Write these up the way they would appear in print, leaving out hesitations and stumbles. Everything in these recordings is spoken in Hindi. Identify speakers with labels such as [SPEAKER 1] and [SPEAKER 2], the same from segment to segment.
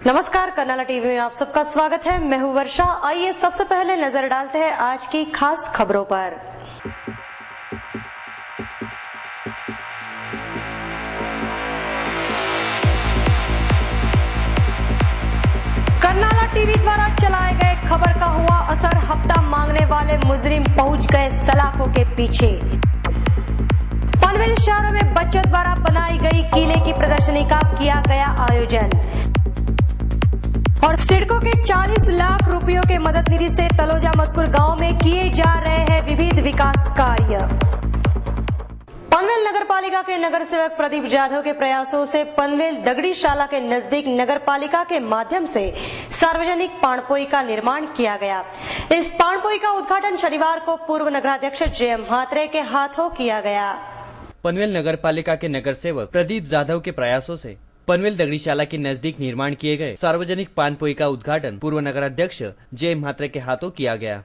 [SPEAKER 1] नमस्कार, कर्नाला टीवी में आप सबका स्वागत है। मैं हूं वर्षा। आइए सबसे पहले नजर डालते हैं आज की खास खबरों पर। कर्नाला टीवी द्वारा चलाए गए खबर का हुआ असर, हफ्ता मांगने वाले मुजरिम पहुंच गए सलाखों के पीछे। पनवेल शहरों में बच्चों द्वारा बनाई गई किले की प्रदर्शनी का किया गया आयोजन। और सिडको के 40 लाख रुपयों के मदद निधि से तलोजा मजकूर गांव में किए जा रहे हैं विविध विकास कार्य। पनवेल नगर पालिका के नगर सेवक प्रदीप जाधव के प्रयासों से पनवेल दगड़ीशाला के नजदीक नगर पालिका के माध्यम से सार्वजनिक पाणपोई का निर्माण किया गया। इस पाणपोई का उद्घाटन शनिवार को पूर्व नगराध्यक्ष जे म्हात्रे के हाथों किया गया।
[SPEAKER 2] पनवेल नगर पालिका के नगर सेवक प्रदीप जाधव के प्रयासों से पनवेल दगड़ीशाला के नजदीक निर्माण किए गए सार्वजनिक पानपोई का उद्घाटन पूर्व नगराध्यक्ष जे म्हात्रे के हाथों किया गया।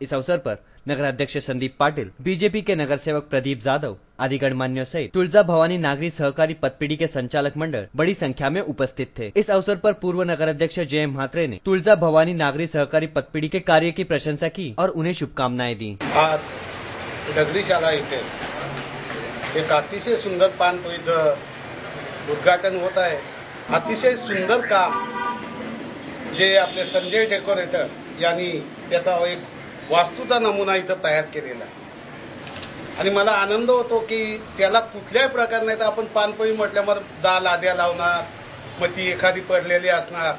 [SPEAKER 2] इस अवसर पर नगराध्यक्ष संदीप पाटिल, बीजेपी के नगर सेवक प्रदीप जाधव आदि गणमान्यों सहित तुलजा भवानी नागरी सहकारी पतपीढ़ी के संचालक मंडल बड़ी संख्या में उपस्थित थे। इस अवसर पर पूर्व नगराध्यक्ष जे म्हात्रे ने तुलजा भवानी नागरी सहकारी पतपीढ़ी के कार्य की प्रशंसा की और उन्हें शुभकामनाएं दी।
[SPEAKER 3] आज दगड़ीशाला इथे एक अतिशय सुंदर पानपोईचं उद्घाटन होत आहे। अतिशय सुंदर काम जे आपले संजय डेकोरेटर यांनी त्याचा एक वास्तूचा नमुना इथं तयार केलेला आहे आणि मला आनंद होतो की त्याला कुठल्याही प्रकार नाही तर आपण पानपोई म्हटल्यावर लाद्या लावणार, मग ती एखादी पडलेली असणार,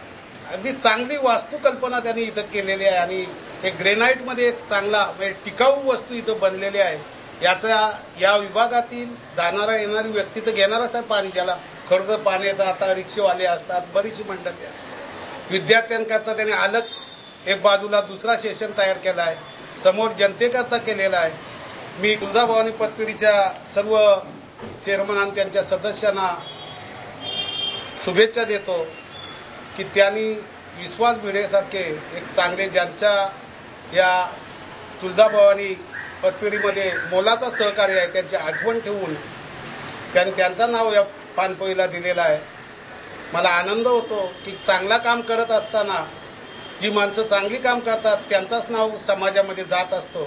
[SPEAKER 3] अगदी चांगली वास्तुकल्पना त्यांनी इथं केलेली आहे आणि एक ग्रेनाइटमध्ये एक चांगला टिकाऊ वस्तू इथं बनलेली आहे। याचा या विभागातील जाणारा येणारी व्यक्ती तर घेणारच आहे पाणी, ज्याला खडतर पाण्याचा आता रिक्षेवाले असतात, बरीच मंडळी असतात। विद्यार्थ्यांकरता त्याने अलग एक बाजूला दुसरा सेशन तयार केला आहे, समोर जनतेकरता केलेला आहे। मी तुळजा भवानी पतपीढीच्या सर्व चेअरमन आणि त्यांच्या सदस्यांना शुभेच्छा देतो की त्यांनी विश्वास भिडेसारखे एक चांगले ज्यांच्या या तुळजा भवानी पतपीढीमध्ये मोलाचा सहकार्य आहे त्यांची आठवण ठेवून त्यांनी त्यांचं नाव या पानपोईला दिलेला आहे। मला आनंद होतो की चांगला काम करत असताना जी माणसं चांगली काम करतात त्यांचाच नाव समाजामध्ये जात असतो।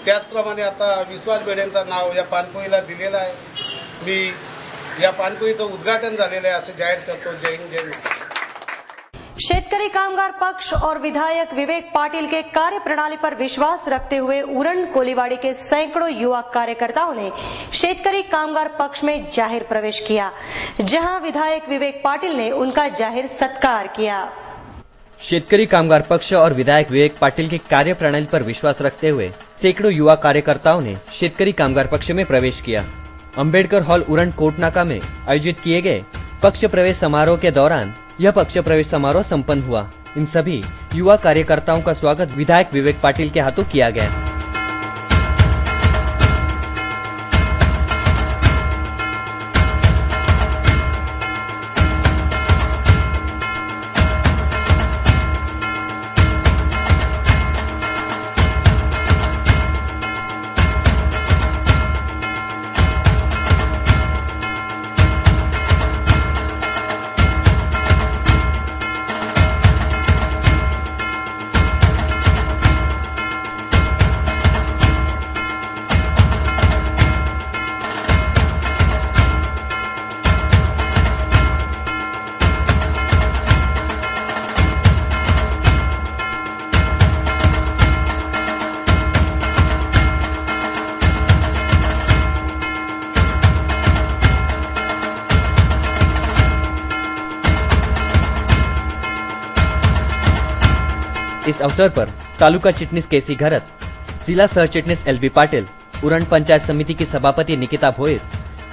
[SPEAKER 3] त्याचप्रमाणे आता विश्वास भिडेंचं नाव या पानपोईला दिलेलं आहे। मी या पानपोईचं उद्घाटन झालेलं आहे असं जाहीर करतो। जय हिंद, जय महाराष्ट्र।
[SPEAKER 1] शेतकरी कामगार पक्ष और विधायक विवेक पाटिल के कार्य प्रणाली पर विश्वास रखते हुए उरण कोलीवाड़ी के सैकड़ों युवा कार्यकर्ताओं ने शेतकरी कामगार पक्ष में जाहिर प्रवेश किया, जहां विधायक विवेक पाटिल ने उनका जाहिर सत्कार किया।
[SPEAKER 2] शेतकरी कामगार पक्ष और विधायक विवेक पाटिल के कार्य प्रणाली पर विश्वास रखते हुए सैकड़ों युवा कार्यकर्ताओं ने शेतकरी कामगार पक्ष में प्रवेश किया। अम्बेडकर हॉल उरण कोटनाका में आयोजित किए गए पक्ष प्रवेश समारोह के दौरान यह पक्ष प्रवेश समारोह संपन्न हुआ। इन सभी युवा कार्यकर्ताओं का स्वागत विधायक विवेक पाटिल के हाथों किया गया। इस अवसर पर तालुका चिटनीस केसी घरत, जिला सह चिटनीस LB पाटिल, उरण पंचायत समिति की सभापति निकिता भोईर,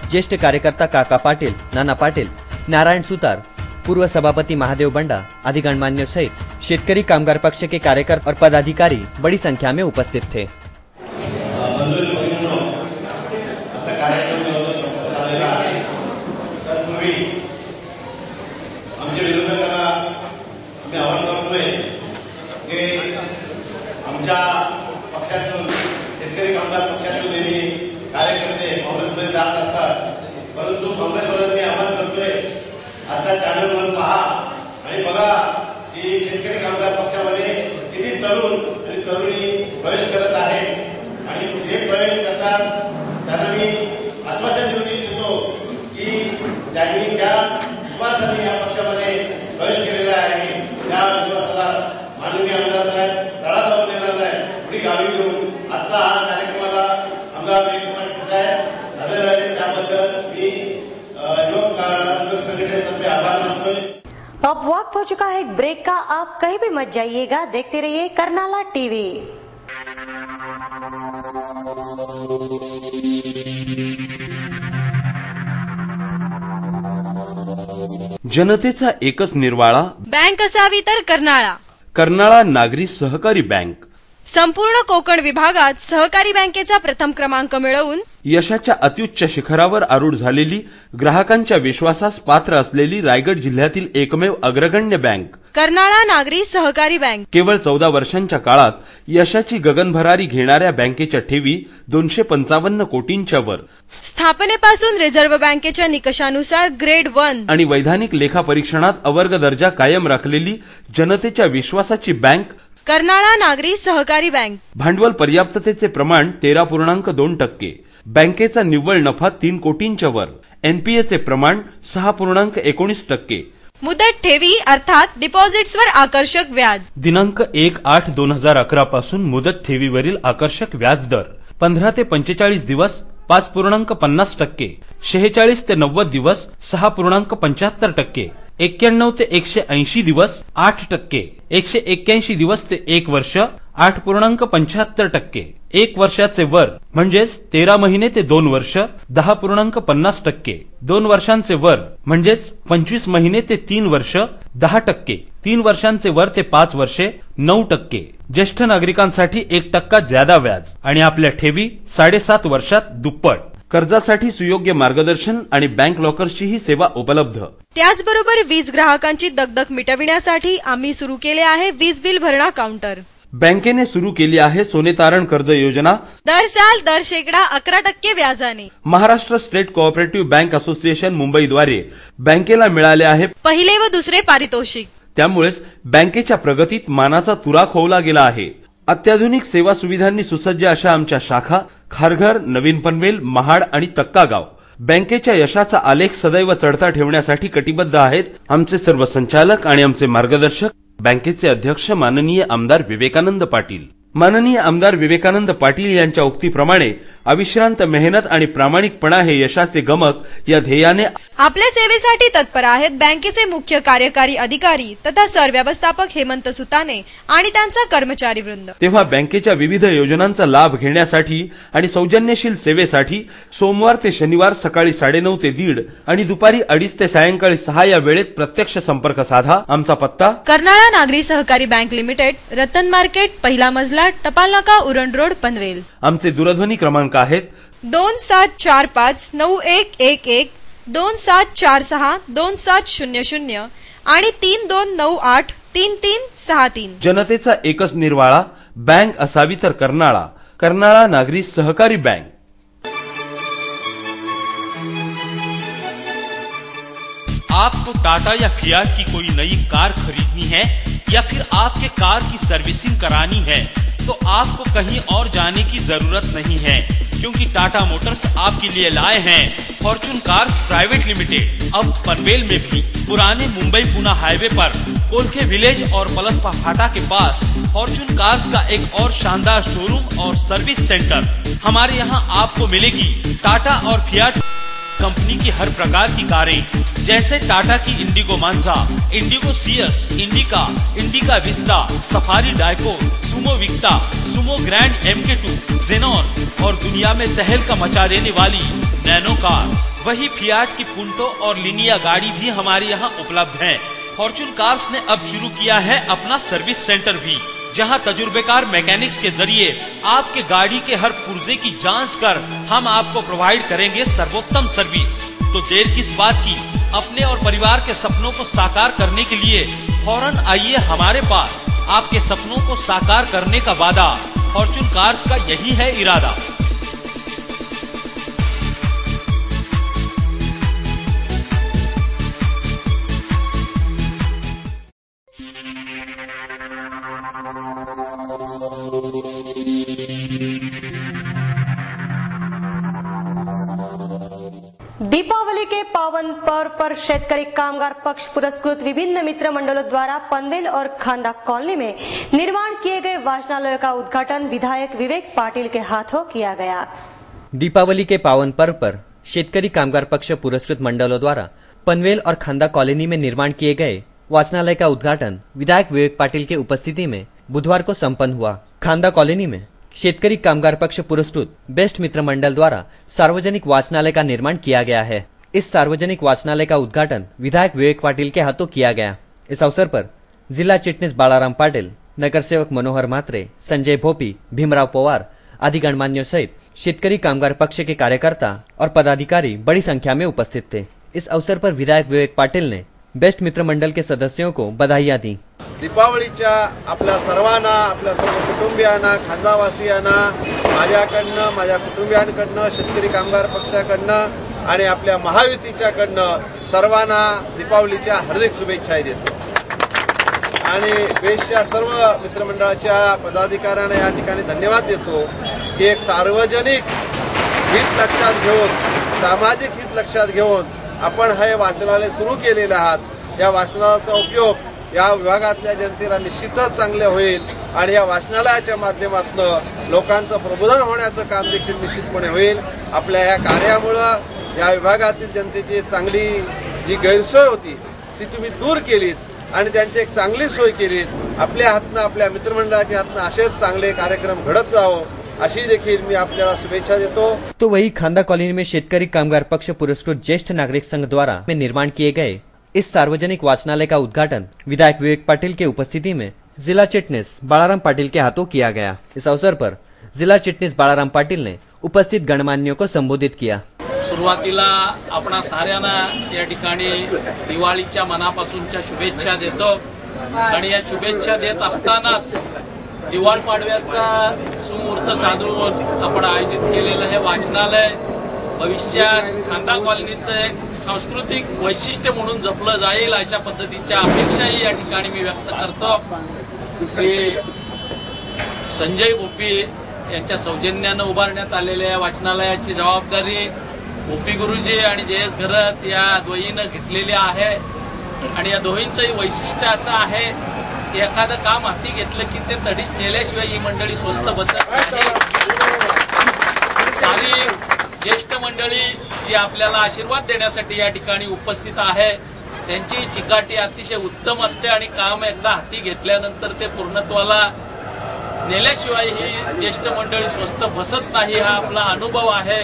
[SPEAKER 2] ज्येष्ठ कार्यकर्ता काका पाटिल, नाना पाटिल, नारायण सुतार, पूर्व सभापति महादेव बंडा आदि गणमान्यों सहित शेतकरी कामगार पक्ष के कार्यकर्ता और पदाधिकारी बड़ी संख्या में उपस्थित थे।
[SPEAKER 4] आमच्या पक्षातून शेतकरी कामगार पक्षातून कार्यकर्ते काँग्रेसमध्ये जात असतात, परंतु काँग्रेसवाल्यांनी आवाहन करतोय आता चॅनलवर पहा आणि बघा की शेतकरी कामगार पक्षामध्ये किती तरुण आणि तरुणी प्रवेश करत आहेत आणि हे प्रवेश करतात त्यांना मी आश्वासन देऊ इच्छितो की त्यांनी त्या विश्वासाने या पक्षामध्ये प्रवेश केलेला आहे. त्या विश्वासाला माननीय आमदार साहेब तळा जाऊन देणार नाही, पुढे गावी घेऊन आजचा हा कार्यक्रमाला आमदार साहेब हजर राहिले त्याबद्दल मी युवक संघटनेतर्फे आभार मानतोय.
[SPEAKER 1] अब वक्त हो चुका है एक ब्रेक का. आप कहीं भी मत जाइएगा, देखते रहिए कर्नाला टीवी.
[SPEAKER 5] जनतेचा एकच निर्वाळा
[SPEAKER 6] बँक असावी तर कर्नाळा.
[SPEAKER 5] कर्नाळा नागरी सहकारी बँक
[SPEAKER 6] संपूर्ण कोकण विभागात सहकारी बँकेचा प्रथम क्रमांक मिळवून
[SPEAKER 5] यशाच्या अत्युच्च शिखरावर आरूढ झालेली, ग्राहकांच्या विश्वासास पात्र असलेली रायगड जिल्ह्यातील एकमेव अग्रगण्य बँक
[SPEAKER 6] कर्नाळा नागरी सहकारी बँक.
[SPEAKER 5] केवळ 14 वर्षांच्या काळात यशाची गगनभरारी घेणाऱ्या बँकेच्या ठेवी 255 कोटींच्या वर.
[SPEAKER 6] स्थापनेपासून रिझर्व्ह बँकेच्या निकषानुसार ग्रेड 1
[SPEAKER 5] आणि वैधानिक लेखा परीक्षणात अवर्ग दर्जा कायम राखलेली जनतेच्या विश्वासाची बँक
[SPEAKER 6] कर्नाळा नागरी सहकारी बँक.
[SPEAKER 5] भांडवल पर्याप्ततेचे प्रमाण 13.2%. बँकेचा निव्वळ नफा 3 कोटींच्या वर. एनपीएचे प्रमाण 6.19%.
[SPEAKER 6] मुदत ठेवी अर्थात डिपॉझिट्सवर आकर्षक व्याज.
[SPEAKER 5] दिनांक 1/8/2011 पासून मुदत ठेवीवरील आकर्षक व्याज दर 15 ते 45 दिवस 5.50%, 46 ते 90 दिवस 6.75%, 91 ते 180 दिवस 8%, 181 दिवस ते 1 वर्ष 8.75%, 1 वर्षाचे वर म्हणजेच 13 महिने ते 2 वर्ष 10.50%, 2 वर्षांचे वर म्हणजेच 25 महिने ते 3 वर्ष 10%, 3 वर्षांचे वर ते 5 वर्षे 9%, ज्येष्ठ नागरिकांसाठी 1% ज्यादा व्याज आणि आपल्या ठेवी 7.5 वर्षात दुप्पट. कर्जासाठी सुयोग्य मार्गदर्शन आणि बँक लॉकर्सची ही सेवा उपलब्ध.
[SPEAKER 6] त्याचबरोबर वीज ग्राहकांची दगदग मिटविण्यासाठी आम्ही सुरू केले आहे वीज बिल भरणा काउंटर.
[SPEAKER 5] बँकेने सुरू केली आहे सोने तारण कर्ज योजना.
[SPEAKER 6] दर साल दर शेकडा 11% व्याजाने.
[SPEAKER 5] Maharashtra state cooperative bank association मुंबईद्वारे बँकेला मिळाले आहे
[SPEAKER 6] पहिले व दुसरे पारितोषिक.
[SPEAKER 5] त्यामुळेच बँकेच्या प्रगतीत मानाचा तुरा खोवला गेला आहे. अत्याधुनिक सेवा सुविधांनी सुसज्ज अशा आमच्या शाखा खारघर, नवीन पनवेल, महाड आणि तक्कागाव बँकेच्या यशाचा आलेख सदैव चढता ठेवण्यासाठी कटिबद्ध आहेत. आमचे सर्व संचालक आणि आमचे मार्गदर्शक बँकेचे अध्यक्ष माननीय आमदार विवेकानंद पाटील. माननीय आमदार विवेकानंद पाटील यांच्या उक्तीप्रमाणे अविश्रांत मेहनत आणि प्रामाणिकपणा हे यशाचे गमक या ध्येयाने
[SPEAKER 6] आपल्या सेवेसाठी तत्पर आहेत बँकेचे मुख्य कार्यकारी अधिकारी तथा सरव्यवस्थापक हेमंत सुताने आणि त्यांचा कर्मचारी वृंद.
[SPEAKER 5] तेव्हा बँकेच्या विविध योजनांचा लाभ घेण्यासाठी आणि सौजन्यशील सेवेसाठी सोमवार ते शनिवार सकाळी 9:30 ते 1:30 आणि दुपारी 2:30 ते सायंकाळी 6 या वेळेत प्रत्यक्ष संपर्क साधा. आमचा पत्ता
[SPEAKER 6] कर्नाळा नागरी सहकारी बँक लिमिटेड, रतन मार्केट, पहिला मजला, टपाल नाका, उरण रोड, पनवेल. आमचे
[SPEAKER 5] दूरध्वनी क्रमांक आहेत
[SPEAKER 6] 27459111, 27462700 आणि 32983363.
[SPEAKER 5] जनतेचा एकच निर्वाळा बँक असावी तर कर्नाळा. कर्नाळा नागरी सहकारी बँक.
[SPEAKER 7] आपको टाटा या फियाट की कोई नई कार खरीदनी है या फिर आपके कार की सर्विसिंग करानी है तो आपको कहीं और जाने की जरूरत नहीं है, क्योंकि टाटा मोटर्स आपके लिए लाए हैं फॉर्च्यून कार्स प्राइवेट लिमिटेड. अब पनवेल में भी पुराने मुंबई पुणे हाईवे पर कोलखे विलेज और पलसपा फाटा के पास फॉर्च्यून कार्स का एक और शानदार शोरूम और सर्विस सेंटर. हमारे यहाँ आपको मिलेगी टाटा और फियाट कंपनी की हर प्रकार की कारें, जैसे टाटा की इंडिगो मांझा, इंडिगो सियर्स, Indica, Indica Vista, Safari Dicor, Sumo Victa, Sumo Grande MK2, Xenon और दुनिया में तहलका मचा देने वाली नैनो कार. वही फियाट की पुंटो और लिनिया गाड़ी भी हमारे यहाँ उपलब्ध है. फॉर्च्यून कार्स ने अब शुरू किया है अपना सर्विस सेंटर भी, जहां तजुर्बेकार मैकेनिक्स के जरिए आपके गाड़ी के हर पुर्जे की जांच कर हम आपको प्रोवाइड करेंगे सर्वोत्तम सर्विस. तो देर किस बात की, अपने और परिवार के सपनों को साकार करने के लिए फौरन आइए हमारे पास. आपके सपनों को साकार करने का वादा फॉर्च्यून कार्स का यही है इरादा.
[SPEAKER 1] पावन पर्व पर शेतकरी कामगार पक्ष पुरस्कृत विभिन्न मित्र मंडलों द्वारा पनवेल और खांदा कॉलोनी में निर्माण किए गए वाचनालय का उद्घाटन विधायक विवेक पाटिल के हाथों किया गया।
[SPEAKER 2] दीपावली के पावन पर्व पर शेतकरी कामगार पक्ष पुरस्कृत मंडलों द्वारा पनवेल और खांदा कॉलोनी में निर्माण किए गए वाचनालय का उद्घाटन विधायक विवेक पाटिल के उपस्थिति में बुधवार को संपन्न हुआ। खांदा कॉलोनी में शेतकरी कामगार पक्ष पुरस्कृत बेस्ट मित्र मंडल द्वारा सार्वजनिक वाचनालय का निर्माण किया गया है। इस सार्वजनिक वाचनालय का उद्घाटन विधायक विवेक पाटिल के हाथों किया गया। इस अवसर पर जिला चिटनीस बालाराम पाटिल, नगर सेवक मनोहर म्हात्रे, संजय भोपी, भीमराव पवार आदि गणमान्यों सहित शेतकरी कामगार पक्ष के कार्यकर्ता और पदाधिकारी बड़ी संख्या में उपस्थित थे। इस अवसर पर विधायक विवेक पाटिल ने बेस्ट मित्र मंडल के सदस्यों को बधाईयां दी।
[SPEAKER 3] दीपावलीच्या आपल्या सर्वांना, आपल्या सर्व कुटुंबियांना, खांदावासियांना माझ्याकडनं, माझ्या कुटुंबियांकडनं, शेतकरी कामगार पक्षाकडनं आणि आपल्या महायुतीच्याकडनं सर्वांना दीपावलीच्या हार्दिक शुभेच्छा देतो आणि बेस्टच्या सर्व मित्रमंडळाच्या पदाधिकाऱ्यांना या ठिकाणी धन्यवाद देतो की एक सार्वजनिक हित लक्षात घेऊन, सामाजिक हित लक्षात घेऊन आपण हे वाचनालय सुरू केलेले आहात। या वाचनालयाचा उपयोग या विभागातल्या जनतेला निश्चितच चांगले होईल आणि या वाचनालयाच्या माध्यमातून लोकांचं प्रबोधन होण्याचं काम देखील निश्चितपणे होईल। आपल्या या कार्यामुळे या विभागातील जनतेची चांगली जी गैरसोय होती ती तुम्ही दूर केलीत आणि त्यांची एक चांगली सोय केलीत। आपल्या हातनं, आपल्या मित्रमंडळाच्या हातनं असेच चांगले कार्यक्रम घडत जावो अशी देखील मी आपल्याला शुभेच्छा देतो।
[SPEAKER 2] तो वही खांदा कॉलोनी में शेतकरी कामगार पक्ष पुरस्कृत ज्येष्ठ नागरिक संघ द्वारा में निर्माण किए गए इस सार्वजनिक वाचनालय का उद्घाटन विधायक विवेक पाटिल के उपस्थिति में जिला चिटनीस बालाराम पाटिल के हाथों किया गया। इस अवसर पर जिला चिटनीस बालाराम पाटिल ने उपस्थित गणमान्यों को संबोधित किया।
[SPEAKER 8] सुरुवातीला आपणा साऱ्यांना या ठिकाणी दिवाळीच्या मनापासूनच्या शुभेच्छा देतो आणि या शुभेच्छा देत असतानाच दिवाळ पाडव्याचा सुमुहूर्त साधून आपण आयोजित केलेलं हे वाचनालय भविष्यात खांदा कॉलनीत एक सांस्कृतिक वैशिष्ट्य म्हणून जपलं जाईल अशा पद्धतीच्या अपेक्षाही या ठिकाणी मी व्यक्त करतो। की संजय भोपी यांच्या सौजन्यानं उभारण्यात आलेल्या या वाचनालयाची जबाबदारी भोपी गुरुजी आणि जयेश घरत या दोघींनी घेतलेली आहे आणि या दोघींचंही वैशिष्ट्य असं आहे की एखादं काम हाती घेतलं की ते तडीस नेल्याशिवाय ही मंडळी स्वस्थ बसत नाही। सारी ज्येष्ठ मंडळी जी आपल्याला आशीर्वाद देण्यासाठी या ठिकाणी उपस्थित आहे त्यांची चिकाटी अतिशय उत्तम असते आणि काम एकदा हाती घेतल्यानंतर ते पूर्णत्वाला नेल्याशिवाय ही ज्येष्ठ मंडळी स्वस्थ बसत नाही हा आपला अनुभव आहे।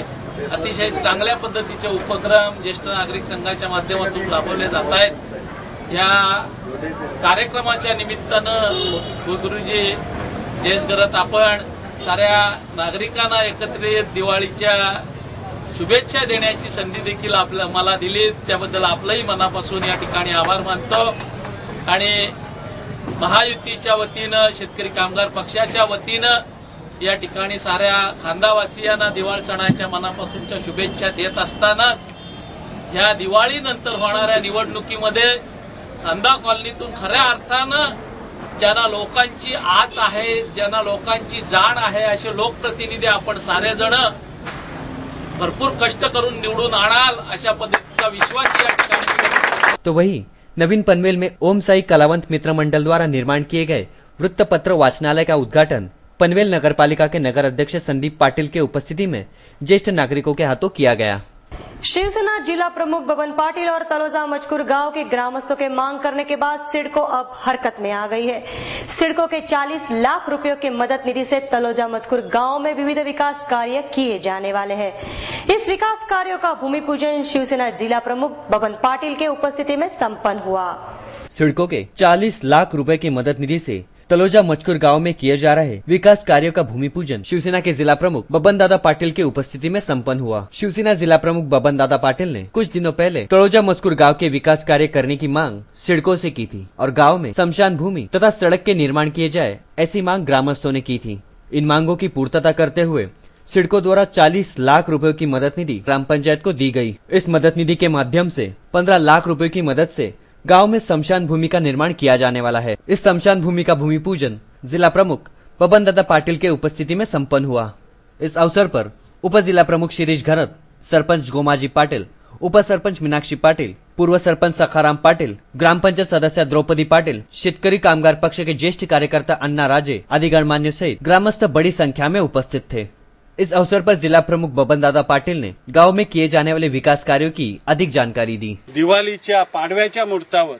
[SPEAKER 8] अतिशय चांगल्या पद्धतीचे उपक्रम ज्येष्ठ नागरिक संघाच्या माध्यमातून राबवले जात आहेत। या कार्यक्रमाच्या निमित्तानं गुरुजी जयेश करत आपण साऱ्या नागरिकांना एकत्रित दिवाळीच्या शुभेच्छा देण्याची संधी देखील मला दिली, त्याबद्दल आपलंही मनापासून या ठिकाणी आभार मानतो आणि महायुतीच्या वतीनं, शेतकरी कामगार पक्षाच्या वतीनं या ठिकाणी साऱ्या खांदावासियांना दिवाळ सणाच्या मनापासूनच्या शुभेच्छा देत असतानाच या दिवाळीनंतर होणाऱ्या निवडणुकीमध्ये खांदा कॉलनीतून खऱ्या अर्थानं ज्यांना लोकांची आच आहे, ज्यांना लोकांची जाण आहे असे लोकप्रतिनिधी आपण सारेजण भरपूर कष्ट करून निवडून आणाल अशा पद्धतीचा विश्वास या ठिकाणी।
[SPEAKER 2] तो वही नवीन पनवेल में ओम साई कलावंत मित्र मंडल द्वारा निर्माण किए गए वृत्तपत्र वाचनालय का उद्घाटन पनवेल नगरपालिका के नगर अध्यक्ष संदीप पाटिल के उपस्थिति में ज्येष्ठ नागरिकों के हाथों किया गया।
[SPEAKER 1] शिवसेना जिला प्रमुख बबन पाटिल और तलोजा मचकुर गांव के ग्रामस्थों के मांग करने के बाद सिडको अब हरकत में आ गई है। सिडको के 40 लाख रुपयों की मदद निधि से तलोजा मचकुर गांव में विविध विकास कार्य किए जाने वाले हैं। इस विकास कार्यों का भूमि पूजन शिवसेना जिला प्रमुख बबन पाटिल के उपस्थिति में संपन्न हुआ।
[SPEAKER 2] सिडको के 40 लाख रुपए की मदद निधि से तलोजा मचकुर गांव में किए जा रहे विकास कार्यों का भूमि पूजन शिवसेना के जिला प्रमुख बबन दादा पाटिल के उपस्थिति में संपन्न हुआ। शिवसेना जिला प्रमुख बबन दादा पाटिल ने कुछ दिनों पहले तलोजा मचकुर गांव के विकास कार्य करने की मांग सिडको से की थी और गांव में शमशान भूमि तथा सड़क के निर्माण किए जाए ऐसी मांग ग्रामस्थों ने की थी। इन मांगों की पूर्तता करते हुए सिडको द्वारा 40 लाख रुपयों की मदद निधि ग्राम पंचायत को दी गई। इस मदद निधि के माध्यम से 15 लाख रुपए की मदद से गांव में शमशान भूमि का निर्माण किया जाने वाला है। इस शमशान भूमि का भूमि पूजन जिला प्रमुख बबन दादा पाटिल के उपस्थिति में संपन्न हुआ। इस अवसर पर उप जिला प्रमुख शिरीष घरत, सरपंच गोमाजी पाटिल, उपसरपंच मीनाक्षी पाटिल, पूर्व सरपंच सखाराम पाटिल, ग्रामपंचायत सदस्य द्रौपदी पाटिल, शेतकरी कामगार पक्ष के ज्येष्ठ कार्यकर्ता अन्ना राजे आदि गणमान्य सहित ग्रामस्थ बड़ी संख्या में उपस्थित थे। इस अवसर पर जिला प्रमुख बबन दादा पाटिल ने गांव में किए जाने वाले विकास कार्यों की अधिक जानकारी दी।
[SPEAKER 3] दिवाळीच्या पाडव्याच्या मुहूर्तावर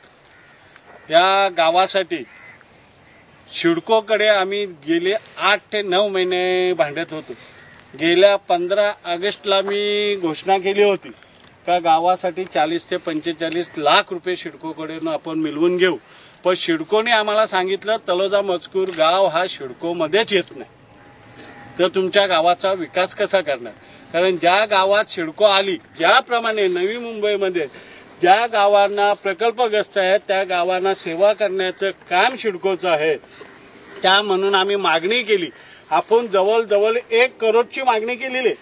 [SPEAKER 3] या गावासाठी शिडकोकडे आम्ही गेले 8 ते 9 महिने भांडत होतो। गेल्या 15 ऑगस्टला मी घोषणा केली होती का गावासाठी 40 ते 45 लाख रुपये शिडकोकडून आपण मिळवून घेऊ, पण शिडकोने आम्हाला सांगितलं तलोजा मजकूर गाव हा शिडकोमध्येच येत नाही, तर तुमच्या गावाचा विकास कसा करणार। कारण ज्या गावात शिडको आली, ज्याप्रमाणे नवी मुंबईमध्ये ज्या गावांना प्रकल्पग्रस्त आहेत त्या गावांना सेवा करण्याचं काम शिडकोचं आहे। त्या म्हणून आम्ही मागणी केली, आपण जवळजवळ 1 करोडची मागणी केलेली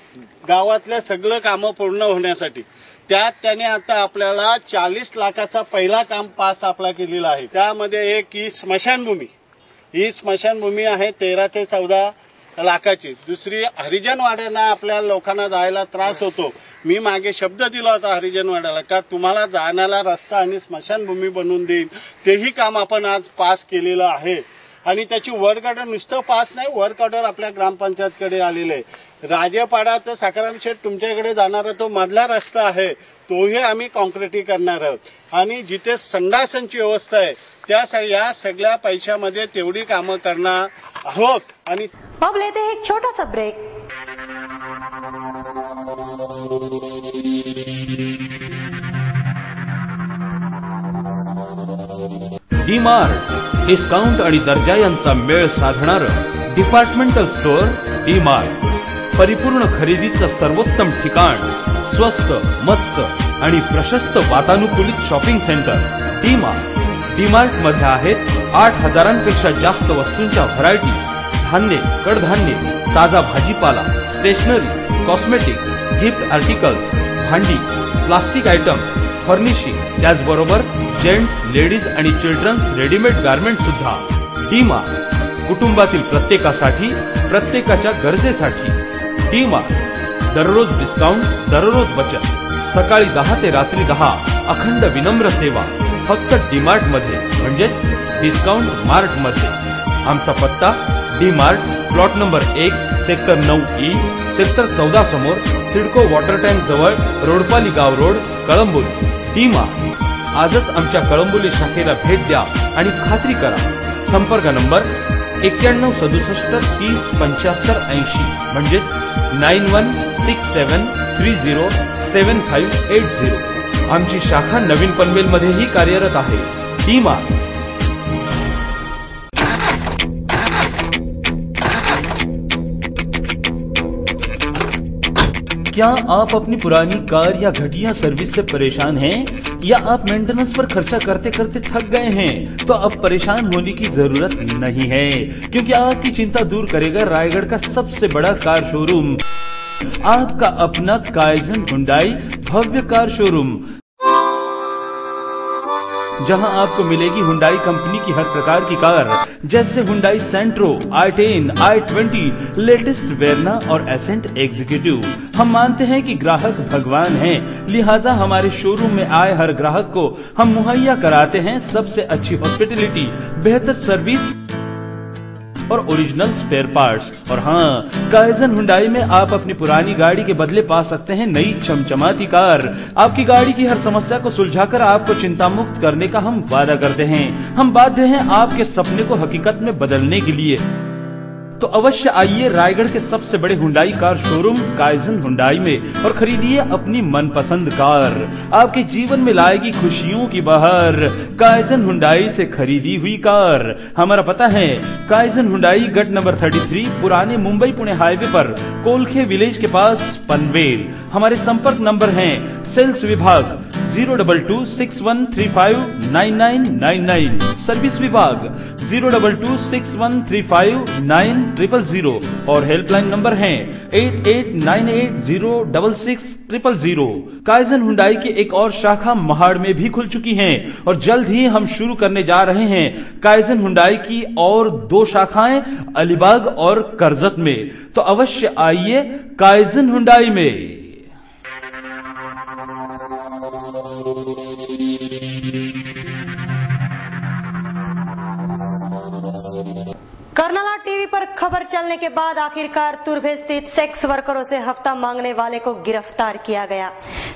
[SPEAKER 3] गावातल्या सगळं कामं पूर्ण होण्यासाठी। त्यात त्याने आता आपल्याला 40 लाखाचा पहिला काम पास आपला केलेला आहे। त्यामध्ये एक ही स्मशानभूमी, ही स्मशानभूमी आहे 13 ते 14 लाखाची। दुसरी हरिजन वाड्यांना आपल्या लोकांना जायला त्रास होतो, मी मागे शब्द दिला होता हरिजन वाड्याला का तुम्हाला जाण्याला रस्ता आणि स्मशानभूमी बनवून देईन, तेही काम आपण आज पास केलेलं आहे। आणि त्याची वर्क ऑर्डर नुसतं पास नाही, वर्क ऑर्डर आपल्या ग्रामपंचायतकडे आलेले आहे। राजेपाडा तर सखाराम शेठ तुमच्याकडे जाणारा तो मधला रस्ता आहे, तोही आम्ही कॉन्क्रिटी करणार आहोत। आणि जिथे संडासांची व्यवस्था आहे त्या या सगळ्या पैशामध्ये तेवढी कामं करणार आहोत। आणि
[SPEAKER 1] अब लेते हैं एक छोटा सा ब्रेक।
[SPEAKER 5] डी-मार्ट डिस्काउंट आणि दर्जा यांचा मेळ साधणारं डिपार्टमेंटल स्टोअर डी-मार्ट, परिपूर्ण खरेदीचं सर्वोत्तम ठिकाण, स्वस्त मस्त आणि प्रशस्त वातानुकूलित शॉपिंग सेंटर डी-मार्ट। डी-मार्ट मध्ये आहेत 8,000पेक्षा जास्त वस्तूंच्या व्हरायटीज, धान्य, कडधान्य, ताजा भाजीपाला, स्टेशनरी, कॉस्मेटिक्स, गिफ्ट आर्टिकल्स, भांडी, प्लास्टिक आयटम, फर्निशिंग, त्याचबरोबर जेंट्स, लेडीज आणि चिल्ड्रन्स रेडीमेड गारमेंट सुद्धा। डी-मार्ट कुटुंबातील प्रत्येकासाठी, प्रत्येकाच्या गरजेसाठी। डी-मार्ट दररोज डिस्काउंट, दररोज बचत, सकाळी 10 ते रात्री 10, अखंड विनम्र सेवा फक्त डी-मार्ट मध्ये, म्हणजेच डिस्काउंट मार्ट मध्ये। आमचा पत्ता D-Mart, plot number 1, sector 9E, sector 14 समोर, सिडको वॉटर टँक जवळ, रोडपाली गाव रोड, कळंबोली। डी-मार्ट आजच आमच्या कळंबोली शाखेला भेट द्या आणि खात्री करा। संपर्क नंबर 9167 30 75 80, म्हणजेच 9167307580। आमची शाखा नवीन पनवेल मध्येही कार्यरत आहे। डी-मार्ट। क्या आप अपनी पुरानी कार या घटिया सर्विस से परेशान हैं, या आप मेंटेनेंस पर खर्चा करते करते थक गए हैं? तो अब परेशान होने की जरूरत नहीं है, क्योंकि आपकी चिंता दूर करेगा रायगढ़ का सबसे बड़ा कार शोरूम, आपका अपना काइजन हुंडई भव्य कार शोरूम, जहां आपको मिलेगी हुंडई कंपनी की हर प्रकार की कार, जैसे हुंडई सेंट्रो, i10, i20, लेटेस्ट वेरना और एसेंट एग्जीक्यूटिव। हम मानते हैं कि ग्राहक भगवान हैं, लिहाजा हमारे शोरूम में आए हर ग्राहक को हम मुहैया कराते हैं सबसे अच्छी हॉस्पिटलिटी, बेहतर सर्विस और ओरिजिनल स्पेयर पार्ट्स। और हाँ, काइजन हुंडई में आप अपनी पुरानी गाड़ी के बदले पा सकते हैं नई चमचमाती कार। आपकी गाड़ी की हर समस्या को सुलझाकर आपको चिंता मुक्त करने का हम वादा करते हैं। हम बाध्य हैं आपके सपने को हकीकत में बदलने के लिए। तो अवश्य आइए रायगढ़ के सबसे बड़े Hyundai car showroom kaizen Hyundai में और खरीदिए अपनी मनपसंद कार। आपके जीवन में लाएगी खुशियों की बहार काइजन हुंडई से खरीदी हुई कार। हमारा पता है काइजन हुंडई गट नंबर 33 पुराने मुंबई पुणे हाईवे पर कोलखे विलेज के पास पनवेल। हमारे संपर्क नंबर हैं सेल्स विभाग 02261359999, सर्विस विभाग 02261359000 और हेल्पलाइन नंबर हैं 8898066000। काइजन हुंडई की एक और शाखा महाड़ में भी खुल चुकी है और जल्द ही हम शुरू करने जा रहे हैं काइजन हुंडई की और 2 शाखाएं अलीबाग और करजत में। तो अवश्य आइए काइजन हुंडई में।
[SPEAKER 1] कर्नाला टीवी पर खबर चलने के बाद आखिरकार तुर्भे स्थित सेक्स वर्करों से हफ्ता मांगने वाले को गिरफ्तार किया गया।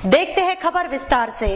[SPEAKER 1] देखते हैं खबर विस्तार से।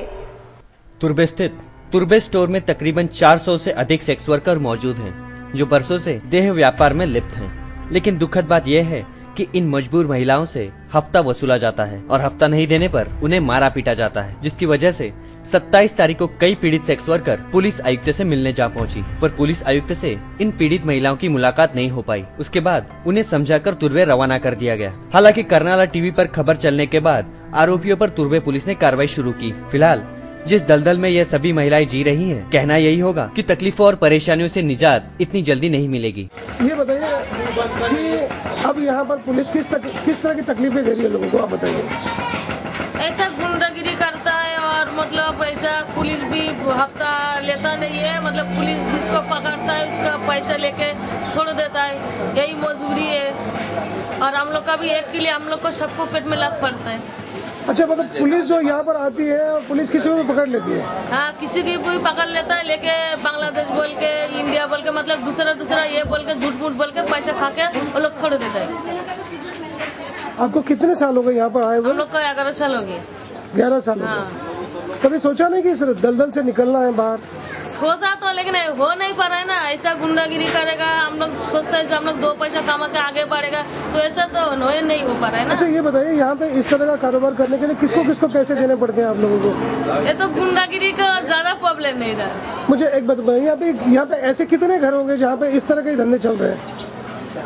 [SPEAKER 2] तुर्भे स्थित तुर्भे स्टोर में तकरीबन 400 से अधिक सेक्स वर्कर मौजूद हैं, जो बरसों से देह व्यापार में लिप्त हैं। लेकिन दुखद बात यह है कि इन मजबूर महिलाओं से हफ्ता वसूला जाता है और हफ्ता नहीं देने पर उन्हें मारा पीटा जाता है, जिसकी वजह से 27 तारीख को कई पीड़ित सेक्स वर्कर पुलिस आयुक्त से मिलने जा पहुंची, पर पुलिस आयुक्त से इन पीड़ित महिलाओं की मुलाकात नहीं हो पाई। उसके बाद उन्हें समझाकर तुर्भे रवाना कर दिया गया। हालांकि कर्नाला टीवी पर खबर चलने के बाद आरोपियों पर तुर्भे पुलिस ने कार्रवाई शुरू की। फिलहाल जिस दलदल में ये सभी महिलाएं जी रही हैं, कहना यही होगा कि तकलीफों और परेशानियों से निजात इतनी जल्दी नहीं मिलेगी।
[SPEAKER 9] ये बताइए कि अब यहाँ पर पुलिस किस तरह की तकलीफें दे रही है लोगों को, आप बताइए।
[SPEAKER 10] ऐसा गुंडागिरी करता है और मतलब ऐसा पुलिस भी हफ्ता लेता नहीं है, मतलब पुलिस जिसको पकड़ता है उसका पैसा लेके छोड़ देता है, यही मजबूरी है। और हम लोग का भी एक के लिए हम लोग को सबको पेट में लात पड़ता है।
[SPEAKER 9] अच्छा, मतलब पुलिस जो यहाँ पर आती है और पुलिस किसी को भी पकड़ लेती है?
[SPEAKER 10] हाँ, किसी की भी पकड़ लेता है, लेके बांग्लादेश बोल के, इंडिया बोल के, मतलब दूसरा ये बोल के, झूठ मूठ बोल के पैसा खा के वो लोग छोड़ देता है।
[SPEAKER 9] आपको कितने साल हो गए यहाँ पर आए हुए?
[SPEAKER 10] हम लोग को 11 साल हो गए।
[SPEAKER 9] 11 साल हो गए। कभी सोचा नहीं कि इस दलदल से निकलना है बाहर?
[SPEAKER 10] सोचा तो, लेकिन हो नहीं पा रहा है ना। ऐसा गुंडागिरी करेगा, हम लोग सोचते हैं हम लोग 2 पैसा कमा के आगे बढ़ेगा, तो ऐसा तो नहीं हो पा रहा है ना।
[SPEAKER 9] अच्छा, ये बताइए यहाँ पे इस तरह का कारोबार करने के लिए किसको किसको पैसे देने पड़ते हैं आप लोगों को?
[SPEAKER 10] ये तो गुंडागिरी का ज्यादा प्रॉब्लम नहीं था।
[SPEAKER 9] मुझे एक बात बताइए, यहाँ पे ऐसे कितने घर होंगे जहाँ पे इस तरह के धंधे चल रहे हैं?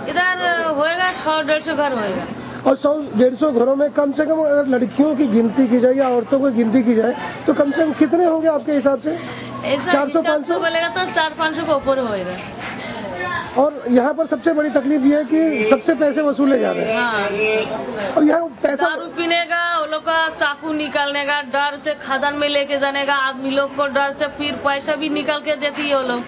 [SPEAKER 10] इधर होएगा 100-150 घर होएगा।
[SPEAKER 9] और 100-150 घरों में कम से कम अगर लड़कियों की गिनती की जाए या औरतों की गिनती की जाए तो कम से कम कितने होंगे आपके हिसाब से?
[SPEAKER 10] 400-500 बोलेगा तो 400-500 के ऊपर होएगा।
[SPEAKER 9] और यहाँ पर सबसे बड़ी तकलीफ ये है कि सबसे पैसे वसूले जा रहे हैं।
[SPEAKER 10] हाँ।
[SPEAKER 9] और यहाँ पैसा
[SPEAKER 10] दारू पीने का, वो लोग का चाकू निकालने का डर से खदान में लेके जाने का, आदमी लोग को डर से फिर पैसा भी निकाल के देती है वो लोग।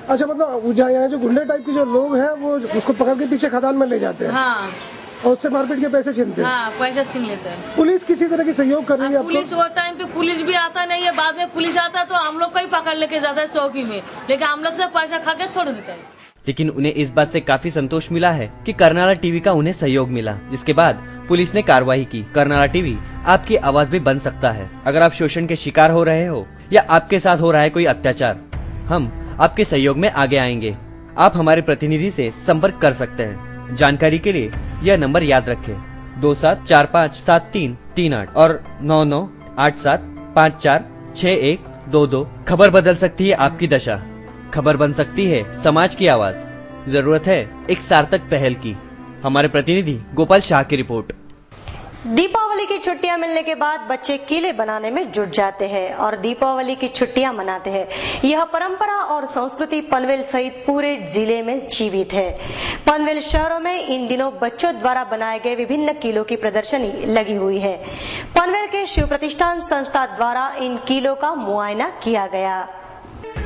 [SPEAKER 9] अच्छा, मतलब यहाँ जो गुंडे टाइप के जो लोग हैं वो उसको पकड़ के पीछे खदान में ले जाते हैं।
[SPEAKER 10] हाँ।
[SPEAKER 9] और उससे मारपीट के पैसे छीनते हैं।
[SPEAKER 10] हाँ, पैसा छीन लेते हैं।
[SPEAKER 9] पुलिस किसी तरह की सहयोग कर रही है?
[SPEAKER 10] पुलिस वो टाइम पे पुलिस भी आता नहीं है, बाद में पुलिस आता है तो हम लोग को ही पकड़ लेके जाता है चौकी में, लेकिन हम लोग से पैसा खा के छोड़ देता है।
[SPEAKER 2] लेकिन उन्हें इस बात से काफी संतोष मिला है कि कर्नाला टीवी का उन्हें सहयोग मिला, जिसके बाद पुलिस ने कार्रवाई की। कर्नाला टीवी आपकी आवाज भी बन सकता है। अगर आप शोषण के शिकार हो रहे हो या आपके साथ हो रहा है कोई अत्याचार, हम आपके सहयोग में आगे आएंगे। आप हमारे प्रतिनिधि से संपर्क कर सकते हैं। जानकारी के लिए यह नंबर याद रखें, 27457338 और 9987546122। खबर बदल सकती है आपकी दशा, खबर बन सकती है समाज की आवाज। जरूरत है एक सार्थक पहल की। हमारे प्रतिनिधि गोपाल शाह की रिपोर्ट।
[SPEAKER 1] दीपावली की छुट्टियां मिलने के बाद बच्चे किले बनाने में जुट जाते हैं और दीपावली की छुट्टियां मनाते हैं। यह परंपरा और संस्कृति पनवेल सहित पूरे जिले में जीवित है। पनवेल शहरों में इन दिनों बच्चों द्वारा बनाए गए विभिन्न किलों की प्रदर्शनी लगी हुई है। पनवेल के शिव प्रतिष्ठान संस्था द्वारा इन किलों का मुआयना किया गया।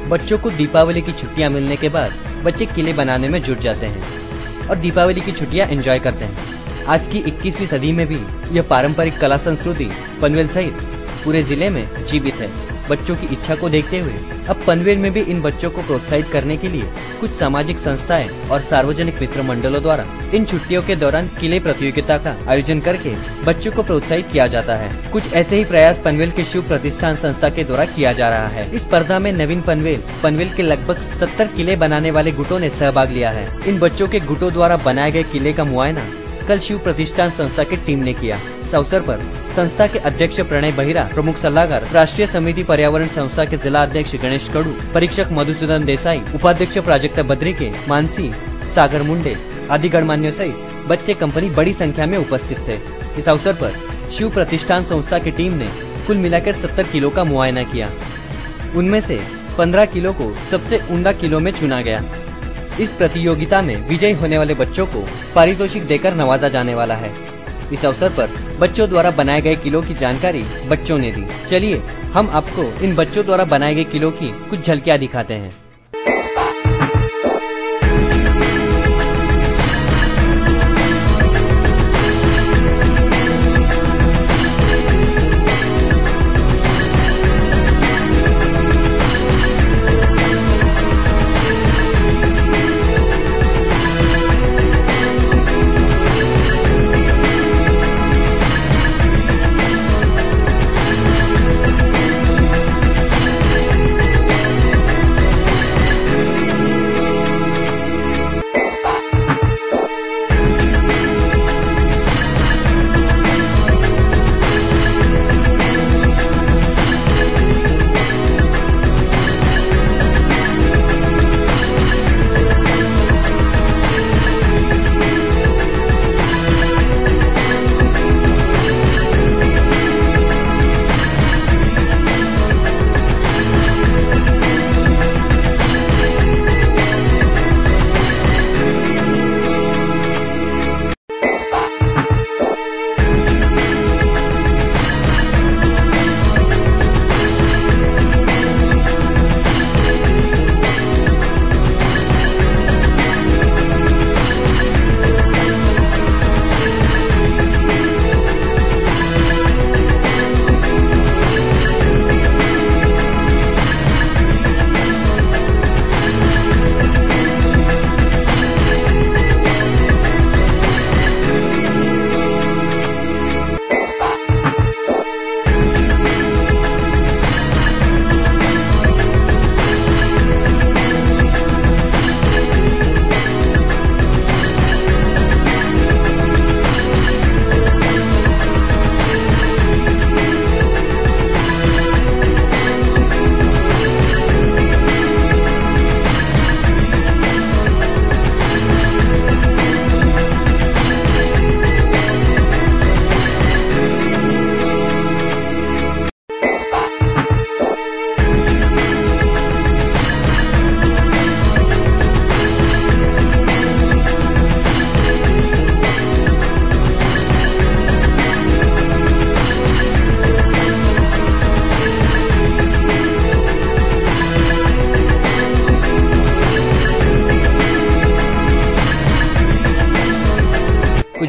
[SPEAKER 2] बच्चों को दीपावली की छुट्टियां मिलने के बाद बच्चे किले बनाने में जुट जाते हैं और दीपावली की छुट्टियां एंजॉय करते हैं। आज की 21वीं सदी में भी यह पारंपरिक कला संस्कृति पनवेल सहित पूरे जिले में जीवित है। बच्चों की इच्छा को देखते हुए अब पनवेल में भी इन बच्चों को प्रोत्साहित करने के लिए कुछ सामाजिक संस्थाएं और सार्वजनिक मित्र मंडलों द्वारा इन छुट्टियों के दौरान किले प्रतियोगिता का आयोजन करके बच्चों को प्रोत्साहित किया जाता है। कुछ ऐसे ही प्रयास पनवेल के शिव प्रतिष्ठान संस्था के द्वारा किया जा रहा है। इस स्पर्धा में नवीन पनवेल के लगभग 70 किले बनाने वाले गुटों ने सहभाग लिया है। इन बच्चों के गुटों द्वारा बनाए गए किले का मुआयना कल शिव प्रतिष्ठान संस्था की टीम ने किया। इस अवसर पर संस्था के अध्यक्ष प्रणय बहिरा, प्रमुख सलाहकार राष्ट्रीय समिति पर्यावरण संस्था के जिला अध्यक्ष गणेश कडू, परीक्षक मधुसूदन देसाई, उपाध्यक्ष प्राजक्ता बद्रिके, मानसी, सागर मुंडे आदि गणमान्यों सहित बच्चे कंपनी बड़ी संख्या में उपस्थित थे। इस अवसर पर शिव प्रतिष्ठान संस्था की टीम ने कुल मिलाकर 70 किलो का मुआयना किया। उनमें से 15 किलो को सबसे उम्दा किलो में चुना गया। इस प्रतियोगिता में विजयी होने वाले बच्चों को पारितोषिक देकर नवाजा जाने वाला है। इस अवसर पर बच्चों द्वारा बनाए गए किलो की जानकारी बच्चों ने दी। चलिए हम आपको इन बच्चों द्वारा बनाए गए किलो की कुछ झलकियां दिखाते हैं।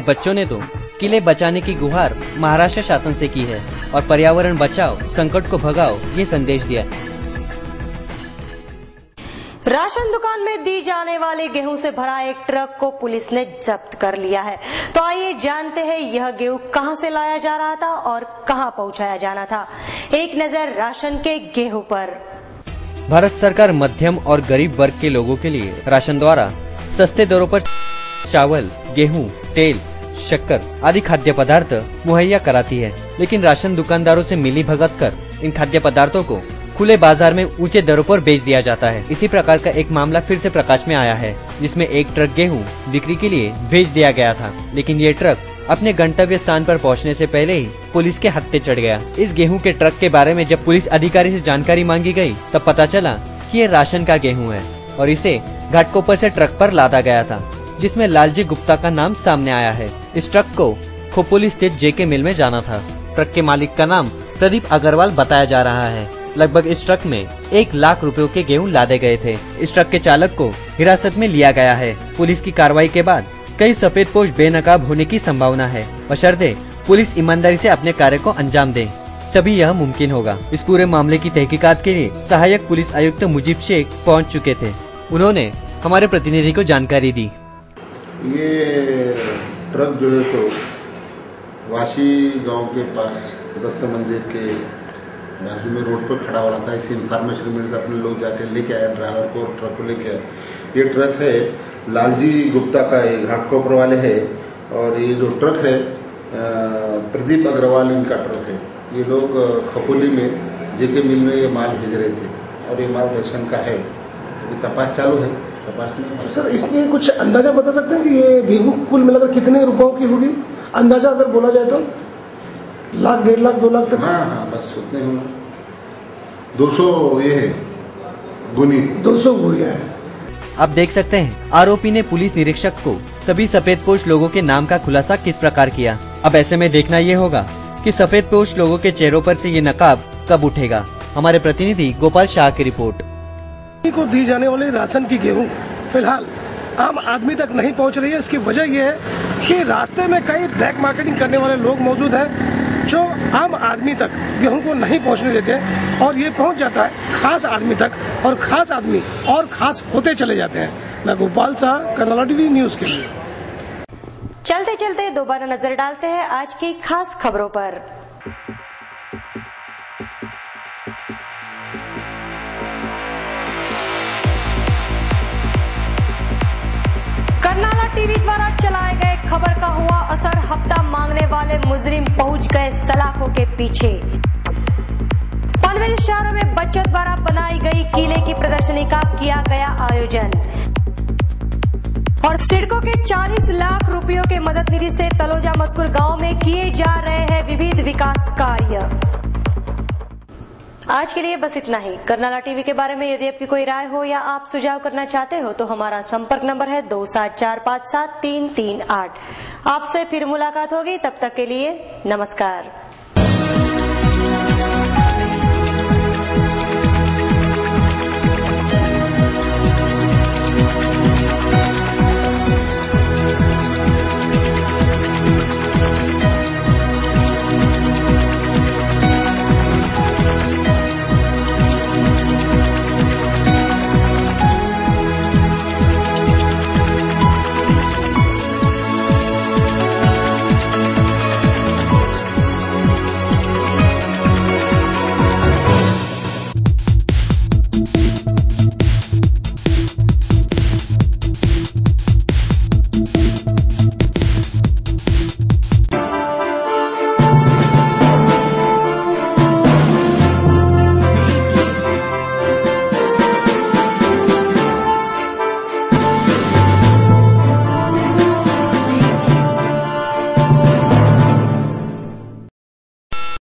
[SPEAKER 2] बच्चों ने तो किले बचाने की गुहार महाराष्ट्र शासन से की है और पर्यावरण बचाओ, संकट को भगाओ ये संदेश दिया।
[SPEAKER 1] राशन दुकान में दी जाने वाले गेहूं से भरा एक ट्रक को पुलिस ने जब्त कर लिया है। तो आइए जानते हैं यह गेहूं कहां से लाया जा रहा था और कहां पहुंचाया जाना था। एक नजर राशन के गेहूं पर।
[SPEAKER 2] भारत सरकार मध्यम और गरीब वर्ग के लोगों के लिए राशन द्वारा सस्ते दरों पर चावल, गेहूं, तेल, शक्कर आदि खाद्य पदार्थ मुहैया कराती है, लेकिन राशन दुकानदारों से मिली भगत कर इन खाद्य पदार्थों को खुले बाजार में ऊंचे दरों पर बेच दिया जाता है। इसी प्रकार का एक मामला फिर से प्रकाश में आया है, जिसमें एक ट्रक गेहूं बिक्री के लिए भेज दिया गया था, लेकिन ये ट्रक अपने गंतव्य स्थान पर पहुंचने से पहले ही पुलिस के हत्थे चढ़ गया। इस गेहूं के ट्रक के बारे में जब पुलिस अधिकारी से जानकारी मांगी गई, तब पता चला कि ये राशन का गेहूं है और इसे घाटकोपर से ट्रक पर लादा गया था, जिसमें लालजी गुप्ता का नाम सामने आया है। इस ट्रक को खोपोली स्थित जेके मिल में जाना था। ट्रक के मालिक का नाम प्रदीप अग्रवाल बताया जा रहा है। लगभग इस ट्रक में 1 लाख रुपयों के गेहूं लादे गए थे। इस ट्रक के चालक को हिरासत में लिया गया है। पुलिस की कार्रवाई के बाद कई सफेदपोश बेनकाब होने की संभावना है, बशर्ते पुलिस ईमानदारी से अपने कार्य को अंजाम दे, तभी यह मुमकिन होगा। इस पूरे मामले की तहकीकात के लिए सहायक पुलिस आयुक्त मुजीब शेख पहुँच चुके थे। उन्होंने हमारे प्रतिनिधि को जानकारी दी।
[SPEAKER 11] ये ट्रक जो है तो वाशी गांव के पास दत्त मंदिर के बाजू में रोड पर खड़ा वाला था। इसी इन्फॉर्मेशन मिलने से अपने लोग जाके लेके आए ड्राइवर को, ट्रक को लेके आए। ये ट्रक है लालजी गुप्ता का, ये घाटकोपर वाले है, और ये जो ट्रक है प्रदीप अग्रवाल इनका ट्रक है। ये लोग खपोली में जेके मिल में ये माल भेज रहे थे और ये माल रेशन का है। अभी तपास चालू है।
[SPEAKER 9] तो सर इसमें कुछ अंदाजा बता सकते हैं कि ये गेहूं कुल मिलाकर कितने रुपयों की होगी? अंदाजा अगर बोला जाए तो 1 लाख, 1.5 लाख, 2 लाख तक?
[SPEAKER 11] हाँ, बस उतने होंगे। 200 ये है गुनी, 200
[SPEAKER 9] बोरियां है।
[SPEAKER 2] आप देख सकते हैं आरोपी ने पुलिस निरीक्षक को सभी सफेदपोश लोगों के नाम का खुलासा किस प्रकार किया। अब ऐसे में देखना ये होगा कि सफेदपोश लोगों के चेहरों पर से ये नकाब कब उठेगा। हमारे प्रतिनिधि गोपाल शाह की रिपोर्ट।
[SPEAKER 9] को दी जाने वाली राशन की गेहूं फिलहाल आम आदमी तक नहीं पहुंच रही है। इसकी वजह यह है कि रास्ते में कई ब्लैक मार्केटिंग करने वाले लोग मौजूद हैं, जो आम आदमी तक गेहूं को नहीं पहुंचने देते और ये पहुंच जाता है खास आदमी तक, और खास आदमी और खास होते चले जाते हैं। मैं गोपाल शाह, कर्नाला टीवी न्यूज के लिए।
[SPEAKER 1] चलते चलते दोबारा नजर डालते हैं आज की खास खबरों पर। कर्नाला टीवी द्वारा चलाए गए खबर का हुआ असर। हफ्ता मांगने वाले मुजरिम पहुंच गए सलाखों के पीछे। पनवेल शहर में बच्चों द्वारा बनाई गई किले की प्रदर्शनी का किया गया आयोजन। और सिडको के 40 लाख रुपयों के मदद निधि से तलोजा मजकूर गांव में किए जा रहे हैं विविध विकास कार्य। आज के लिए बस इतना ही। कर्नाला टीवी के बारे में यदि आपकी कोई राय हो या आप सुझाव करना चाहते हो तो हमारा संपर्क नंबर है 27457338। आपसे फिर मुलाकात होगी, तब तक के लिए नमस्कार।